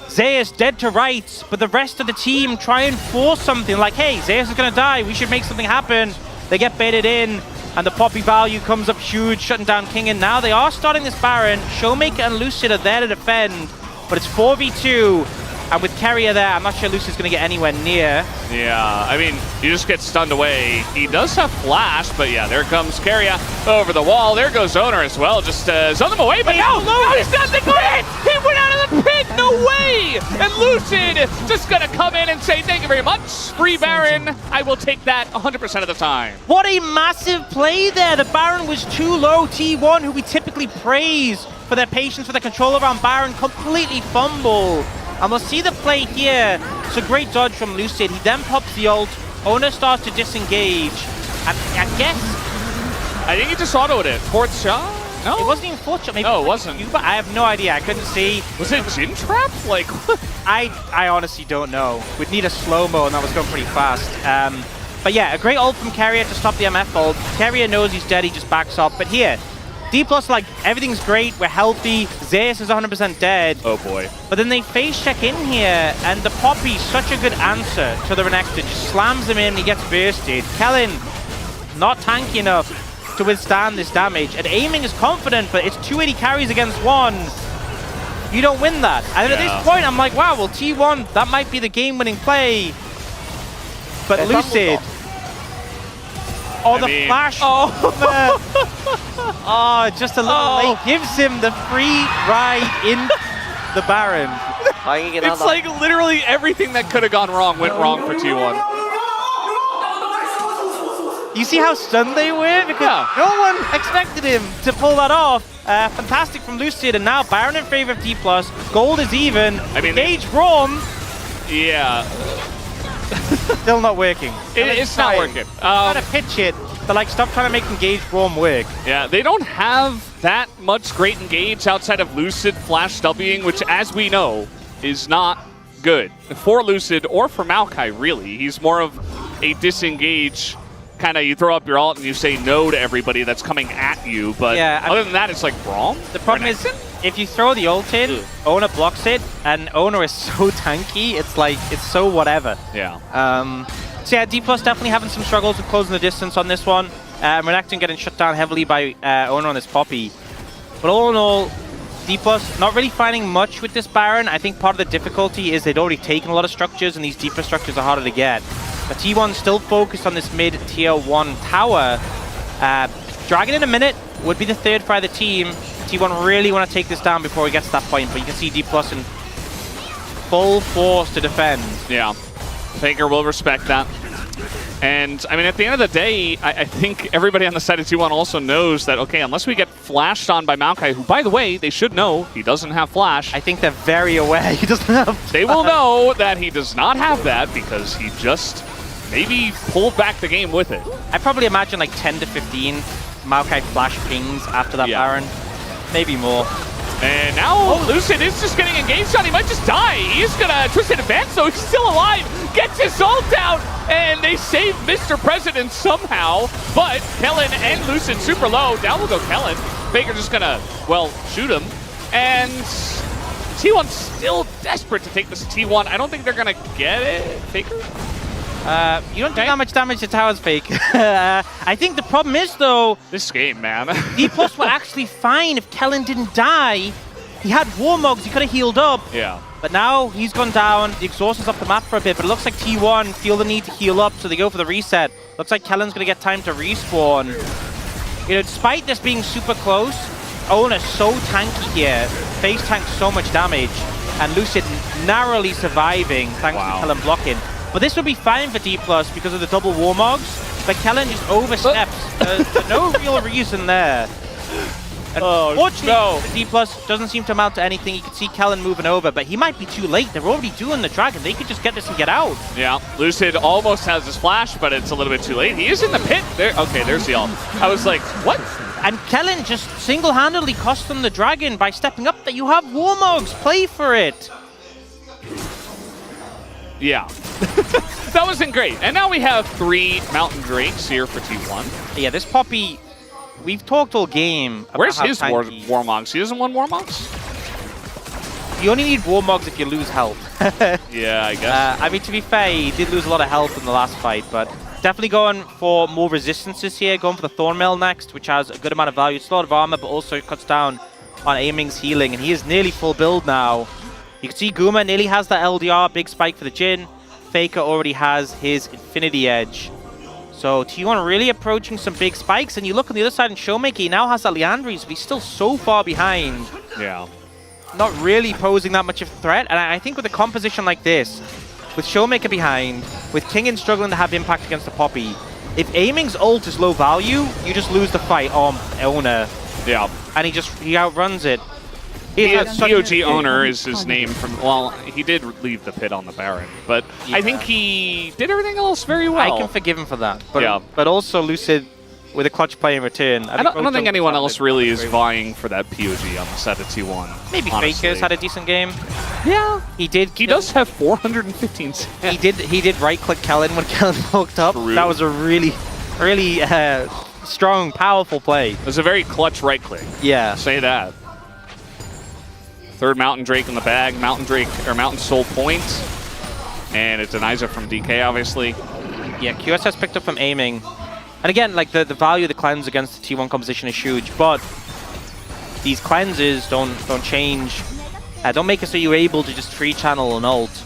Zeus dead to rights, but the rest of the team try and force something like, hey, Zeus is going to die. We should make something happen. They get baited in, and the Poppy value comes up huge, shutting down King. And now they are starting this Baron. Showmaker and Lucid are there to defend, but it's 4v2. And with Keria there, I'm not sure Lucid's going to get anywhere near. Yeah, I mean, you just get stunned away. He does have flash, but yeah, there comes Keria over the wall. There goes Oner as well, just zone them away. But now he's got the pit! He went out of the pit! No way! And Lucid just going to come in and say, thank you very much. Free Baron. I will take that 100% of the time. What a massive play there. The Baron was too low. T1, who we typically praise for their patience, for their control around Baron, completely fumble. And we'll see the play here. It's a great dodge from Lucid. He then pops the ult. Oner starts to disengage. And I guess... I think he just autoed it. 4th shot? No? It wasn't even 4th shot. Maybe no, it wasn't. I have no idea. I couldn't see. Was it Jin Trap? Like, I honestly don't know. We'd need a slow-mo, and that was going pretty fast. But yeah, a great ult from Keria to stop the MF ult. Keria knows he's dead. He just backs up. But here, D+, like, everything's great, we're healthy, Zeus is 100% dead. Oh boy. But then they face check in here, and the Poppy's such a good answer to the Renekton. Just slams him in, he gets bursted. Kellen, not tanky enough to withstand this damage. And aiming is confident, but it's 280 carries against 1. You don't win that. And at this point, I'm like, wow, well, T1, that might be the game-winning play. But Lucid... Oh, the flash! Oh, oh, just a little late. Gives him the free ride in the Baron. It's like literally everything that could have gone wrong went wrong for T1. You see how stunned they were? Because no one expected him to pull that off. Fantastic from Lucid, and now Baron in favor of D+. Gold is even. I mean, Engage Rom. Yeah. Still not working. It's not working. Trying to pitch it. They're like, stop trying to make Engage Rom work. Yeah, they don't have that much great engage outside of Lucid flash Wing, which, as we know, is not good for Lucid or for Maokai, really. He's more of a disengage kind of, you throw up your ult and you say no to everybody that's coming at you. But yeah, other than that, it's like Braum. The problem is, if you throw the ult in, Oner blocks it, and Oner is so tanky, it's like, it's so whatever. Yeah. So yeah, D+ definitely having some struggles with closing the distance on this one. Renekton getting shut down heavily by Oner on this Poppy. But all in all, D+ not really finding much with this Baron. I think part of the difficulty is they'd already taken a lot of structures, and these deeper structures are harder to get. But T1 still focused on this mid-tier 1 tower. Dragon in a minute would be the 3rd for the team. T1 really want to take this down before it gets to that point, but you can see D+ in full force to defend. Yeah. Faker will respect that. And, I mean, at the end of the day, I think everybody on the side of T1 also knows that, okay, unless we get flashed on by Maokai, who, by the way, they should know he doesn't have flash. I think they're very aware he doesn't have flash. They will know that he does not have that because he just maybe pulled back the game with it. I probably imagine like 10 to 15 Maokai flash pings after that Baron. Maybe more. And now Lucid is just getting engaged on. He might just die. He's gonna Twisted Advance though. He's still alive. Gets his ult out. And they save Mr. President somehow. But Kellen and Lucid super low. Down will go Kellen. Faker just gonna, well, shoot him. And T1's still desperate to take this T1. I don't think they're gonna get it. Faker? You don't do that much damage to towers, Faker. I think the problem is, though... This game, man. D+ were actually fine if Kellen didn't die. He had Warmogs, he could have healed up. Yeah. But now he's gone down, the exhaust is off the map for a bit, but it looks like T1 feel the need to heal up, so they go for the reset. Looks like Kellen's going to get time to respawn. You know, despite this being super close, Oner so tanky here, face tanks so much damage, and Lucid narrowly surviving thanks to Kellen blocking. But this would be fine for D+ because of the double Warmogs, but Kellen just oversteps. There's no real reason there. Unfortunately, D+ doesn't seem to amount to anything. You can see Kellen moving over, but he might be too late. They're already doing the dragon. They could just get this and get out. Yeah, Lucid almost has his flash, but it's a little bit too late. He is in the pit. There. Okay, there's the ult. I was like, what? And Kellen just single-handedly cost them the dragon by stepping up. That you have Warmogs. Play for it. Yeah. That wasn't great. And now we have 3 Mountain Drakes here for T1. Yeah, this Poppy, we've talked all game about Where's how his Warmogs? He doesn't want Warmogs? You only need Warmogs if you lose health. Yeah, I guess. I mean, to be fair, he did lose a lot of health in the last fight, but definitely going for more resistances here, going for the Thornmail next, which has a good amount of value. It's a lot of armor, but also it cuts down on Aiming's healing, and he is nearly full build now. You can see Guma nearly has that LDR, big spike for the Jhin. Faker already has his Infinity Edge. So T1 really approaching some big spikes, and you look on the other side and Showmaker, he now has that Liandry's, but he's still so far behind. Yeah. Not really posing that much of a threat, and I think with a composition like this, with Showmaker behind, with Kingen struggling to have impact against the Poppy, if Aiming's ult is low value, you just lose the fight on Oner. Yeah. And he outruns it. POG Oner is his name from, well, he did leave the pit on the Baron, but I think he did everything else very well. I can forgive him for that. But, but also Lucid with a clutch play in return. I don't think anyone else really is vying for that POG on the set of T1. Maybe Faker's had a decent game. Yeah. He did. He does have 415 cents. He did right-click Kellen when Kellen walked up. True. That was a really strong, powerful play. It was a very clutch right-click. Yeah. Say that. Third Mountain Drake in the bag. Mountain Drake, or Mountain Soul Point. And it denies it from DK, obviously. Yeah, QS has picked up from Aiming. And again, like the value of the cleanse against the T1 composition is huge, but these cleanses don't change. Don't make it so you're able to just free channel an ult.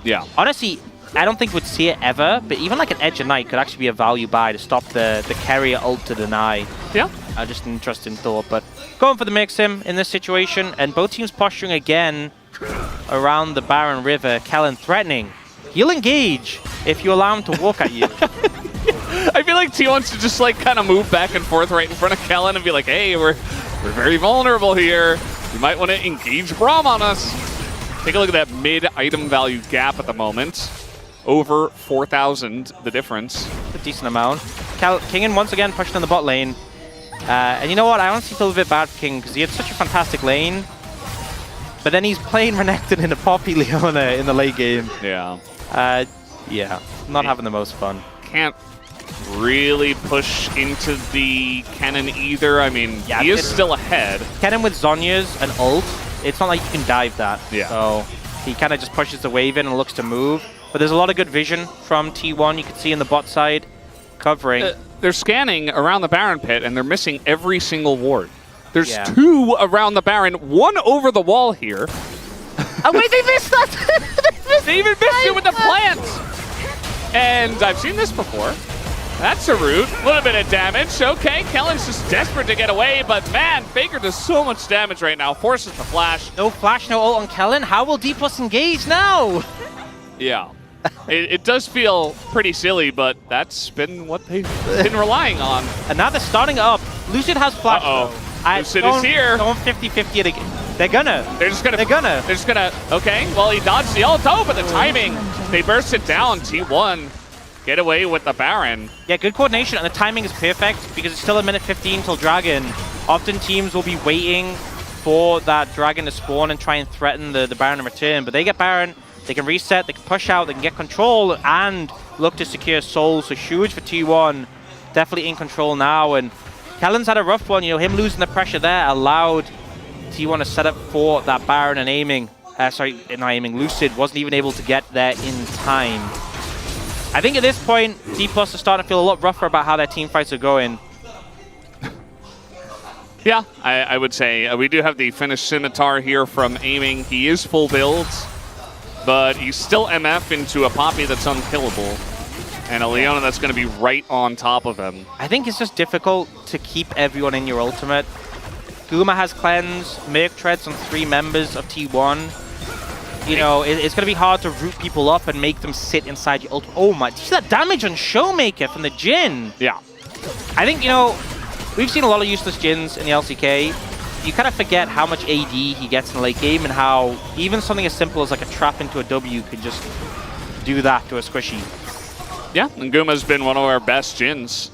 Yeah. Honestly, I don't think we'd see it ever, but even like an Edge of Night could actually be a value buy to stop the Keria ult to deny. Yeah. Just an interesting thought, but going for the mix him in this situation, and both teams posturing again around the Baron River. Kellen threatening. He'll engage if you allow him to walk at you. I feel like T1 should just like kind of move back and forth right in front of Kellen and be like, hey, we're very vulnerable here. You might want to engage Braum on us. Take a look at that mid-item value gap at the moment. Over 4,000, the difference. A decent amount. Kingen once again pushing in the bot lane. And you know what? I honestly feel a bit bad for King because he had such a fantastic lane. But then he's playing Renekton in a Poppy Leona in the late game. Yeah. Yeah, not having the most fun. Can't really push into the cannon either. I mean, yeah, he is still ahead. Cannon with Zhonya's and ult, it's not like you can dive that. Yeah. So he kind of just pushes the wave in and looks to move. But there's a lot of good vision from T1. You can see in the bot side covering. They're scanning around the Baron pit and they're missing every single ward. There's 2 around the Baron, 1 over the wall here. Oh wait, they missed that! They even missed it with the plants! And I've seen this before. That's a root. A little bit of damage. Okay, Kellen's just desperate to get away, but man, Faker does so much damage right now. Forces the flash. No flash, no ult on Kellen. How will D+ engage now? Yeah. It does feel pretty silly, but that's been what they've been relying on. And now they're starting up. Lucid has flash. Lucid is here. Don't 50-50 it again. They're gonna. They're just gonna. Okay. Well, he dodged the ult, but the timing. They burst it down. T1 get away with the Baron. Yeah, good coordination, and the timing is perfect because it's still a minute 15 till Dragon. Often teams will be waiting for that Dragon to spawn and try and threaten the Baron in return, but they get Baron. They can reset, they can push out, they can get control, and look to secure Soul. So huge for T1. Definitely in control now, and Kellen's had a rough one. You know, him losing the pressure there allowed T1 to set up for that Baron and aiming. Sorry, not aiming. Lucid wasn't even able to get there in time. I think at this point, D+ are starting to feel a lot rougher about how their team fights are going. Yeah, I would say. We do have the finished Scimitar here from aiming. He is full builds, but he's still MF into a Poppy that's unkillable. And a Leona that's going to be right on top of him. I think it's just difficult to keep everyone in your ultimate. Guma has Cleanse, Merc treads on 3 members of T1. You know, it's going to be hard to root people up and make them sit inside your ultimate. Oh my, see that damage on Showmaker from the Jhin? Yeah. I think, you know, we've seen a lot of useless Jhins in the LCK. You kind of forget how much AD he gets in the late game and how even something as simple as like a trap into a W could just do that to a squishy. Yeah, and Guma's been one of our best Jhins.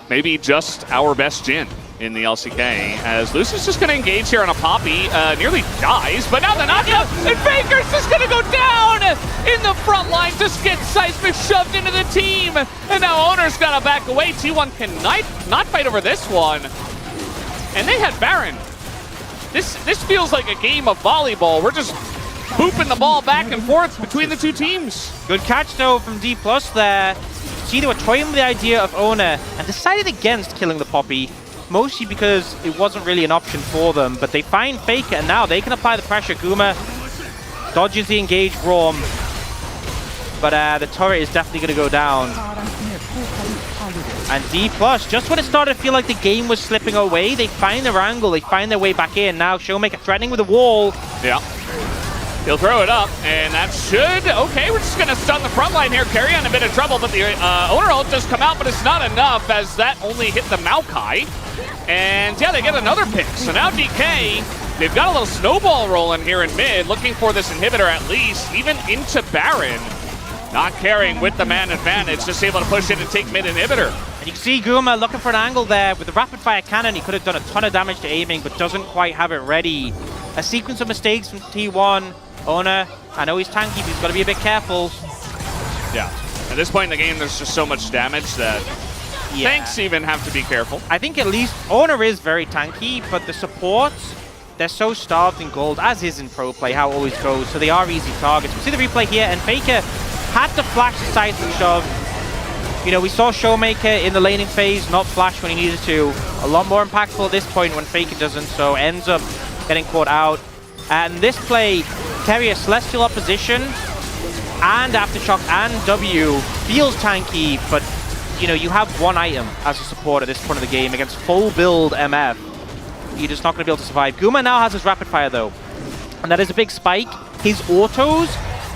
Maybe just our best Jhin in the LCK, as Lucy's just going to engage here on a Poppy, nearly dies, but now the knockout, and Faker's just going to go down in the front line, just get Seismic shoved into the team, and now Oner's got to back away. T1 can not fight over this one, and they had Baron. This feels like a game of volleyball. We're just booping the ball back and forth between the two teams. Good catch though from D+ there. See, they were toying with the idea of Oner and decided against killing the Poppy. Mostly because it wasn't really an option for them, but they find Faker and now they can apply the pressure. Guma dodges the engaged Braum, but the turret is definitely going to go down. And D+, just when it started to feel like the game was slipping away, they find their angle, they find their way back in. Now Showmaker threatening with a wall. Yeah. He'll throw it up, and that should... Okay, we're just going to stun the front line here. Keria in a bit of trouble, but the Oner ult does come out, but it's not enough, as that only hit the Maokai. And yeah, they get another pick. So now DK, they've got a little snowball rolling here in mid, looking for this inhibitor at least, even into Baron. Not carrying with the man advantage, just able to push in and take mid inhibitor. And you can see Guma looking for an angle there. With the rapid fire cannon, he could have done a ton of damage to aiming, but doesn't quite have it ready. A sequence of mistakes from T1. Oner, I know he's tanky, but he's got to be a bit careful. Yeah. At this point in the game, there's just so much damage that tanks even have to be careful. I think at least Oner is very tanky, but the supports, they're so starved in gold, as is in pro play, how it always goes, so they are easy targets. We see the replay here, and Faker had to flash the Seismic shove. You know, we saw Showmaker in the laning phase not flash when he needed to. A lot more impactful at this point when Faker doesn't, so ends up getting caught out. And this play, Keria Celestial opposition and Aftershock and W feels tanky, but you know, you have one item as a support at this point of the game against full build MF. You're just not going to be able to survive. Guma now has his rapid fire though, and that is a big spike. His autos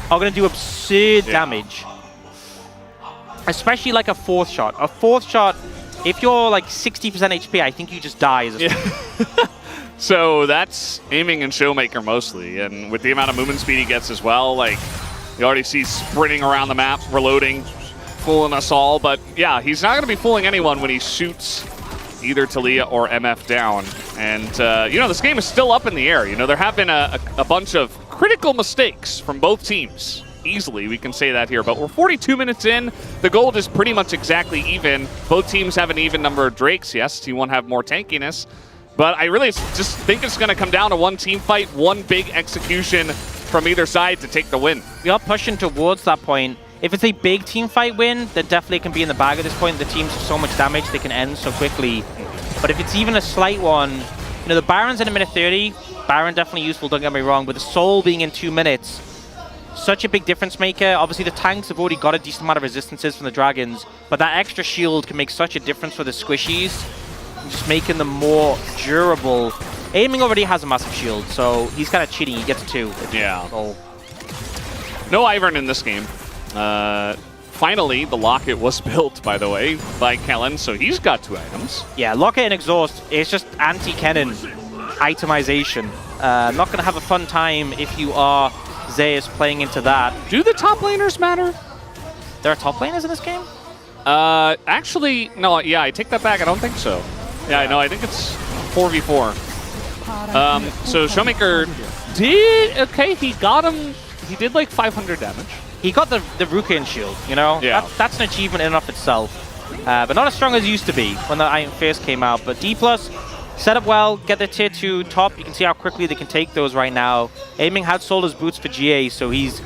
are going to do absurd damage, especially like a fourth shot. A fourth shot, if you're like 60% HP, I think you just die as a So that's aiming and Showmaker mostly, and with the amount of movement speed he gets as well, like you already see sprinting around the map, reloading, fooling us all. But yeah, he's not going to be fooling anyone when he shoots either Talia or MF down. And you know, this game is still up in the air. You know, there have been a bunch of critical mistakes from both teams. Easily, we can say that here, but we're 42 minutes in. The gold is pretty much exactly even. Both teams have an even number of Drakes. Yes, T1 have more tankiness. But I really just think it's going to come down to one team fight, one big execution from either side to take the win. We are pushing towards that point. If it's a big team fight win, then definitely it can be in the bag at this point. The teams have so much damage, they can end so quickly. But if it's even a slight one, you know, the Baron's in a minute 30. Baron definitely useful, don't get me wrong, but the Soul being in 2 minutes, such a big difference maker. Obviously, the tanks have already got a decent amount of resistances from the Dragons, but that extra shield can make such a difference for the squishies, just making them more durable. Aiming already has a massive shield, so he's kind of cheating. He gets 2. Yeah. So. No Ivern in this game. Finally, the Locket was built, by the way, by Kellen, so he's got 2 items. Yeah, Locket and Exhaust, it's just anti-cannon itemization. Not going to have a fun time if you are Zeus playing into that. Do the top laners matter? There are top laners in this game? Actually, no, yeah, I take that back. I don't think so. Yeah, no, I think it's 4v4. So Showmaker did, okay, he got him, he did like 500 damage. He got the Rukian shield, you know? Yeah. That's an achievement in and of itself. But not as strong as it used to be when the Iron Fist came out. But D+, set up well, get the tier 2 top. You can see how quickly they can take those right now. Aiming had sold his boots for GA, so he's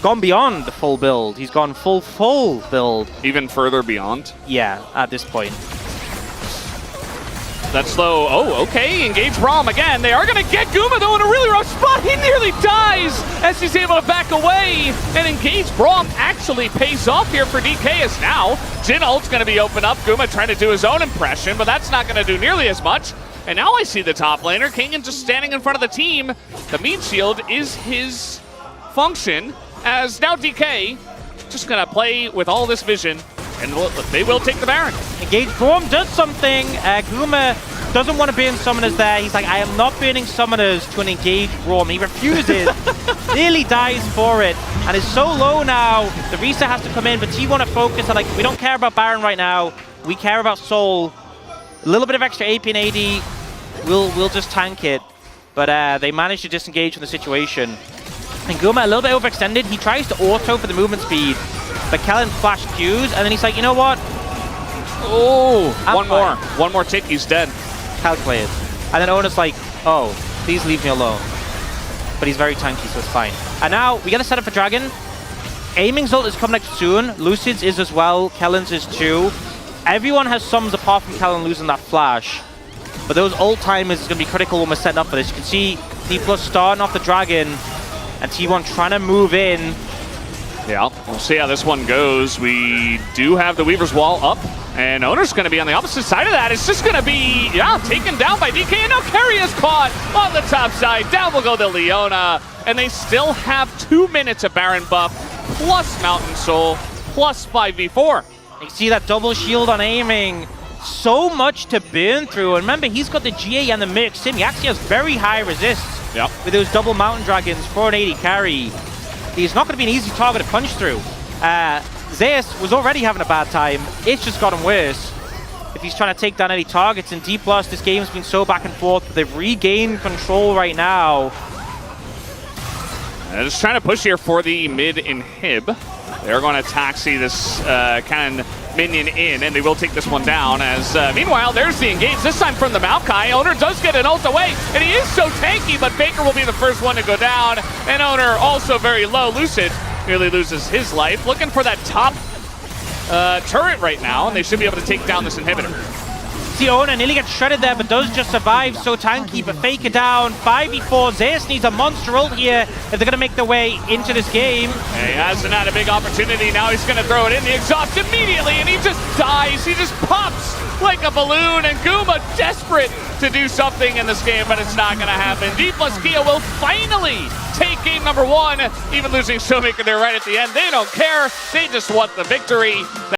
gone beyond the full build. He's gone full build. Even further beyond? Yeah, at this point. That's slow. Oh, okay. Engage Braum again. They are going to get Guma, though, in a really rough spot. He nearly dies as he's able to back away. And Engage Braum actually pays off here for DK as now Jin ult's going to be open up. Guma trying to do his own impression, but that's not going to do nearly as much. And now I see the top laner, Kingen, just standing in front of the team. The meat shield is his function, as now DK just going to play with all this vision. And they will take the Baron. Engage Braum does something. Guma doesn't want to burn summoners there. He's like, I am not burning summoners to an Engage Braum. He refuses. Nearly dies for it. And is so low now. The reset has to come in, but T1 to focus. And like, we don't care about Baron right now. We care about Soul. A little bit of extra AP and AD. We'll just tank it. But they managed to disengage from the situation. And Guma a little bit overextended. He tries to auto for the movement speed. But Kellen flashed Qs, and then he's like, you know what? Oh, one more tick, he's dead. Calculated. And then Oner's like, oh, please leave me alone. But he's very tanky, so it's fine. And now, we get a setup for Dragon. Aiming's ult is coming up soon. Lucid's is as well. Kellen's is too. Everyone has sums apart from Kellen losing that flash. But those ult timers is going to be critical when we're setting up for this. You can see D+ starting off the Dragon, and T1 trying to move in. Yeah, we'll see how this one goes. We do have the Weaver's Wall up, and Oner's going to be on the opposite side of that. It's just going to be, yeah, taken down by DK, and now Keria's caught on the top side. Down will go the Leona, and they still have 2 minutes of Baron buff, plus Mountain Soul, plus 5v4. You see that double shield on Aiming. So much to burn through, and remember, he's got the GA and the mix. He actually has very high resists with those double Mountain Dragons for an 80 carry. He's not going to be an easy target to punch through. Zeus was already having a bad time. It's just gotten worse. If he's trying to take down any targets in D+, this game's been so back and forth, but they've regained control right now. Just trying to push here for the mid inhib. They're going to taxi this cannon minion in, and they will take this one down. As meanwhile, there's the engage, this time from the Maokai. Oner does get an ult away, and he is so tanky, but Faker will be the first one to go down. And Oner also very low. Lucid nearly loses his life. Looking for that top turret right now, and they should be able to take down this inhibitor. See, Oner nearly gets shredded there, but does just survive. So tanky, but Faker down. 5v4. Zeus needs a monster ult here if they're going to make their way into this game. He hasn't had a big opportunity. Now he's going to throw it in the exhaust immediately, and he just dies. He just pops like a balloon, and Guma desperate to do something in this game, but it's not going to happen. D+ Kia will finally take game number 1. Even losing Showmaker there right at the end. They don't care. They just want the victory.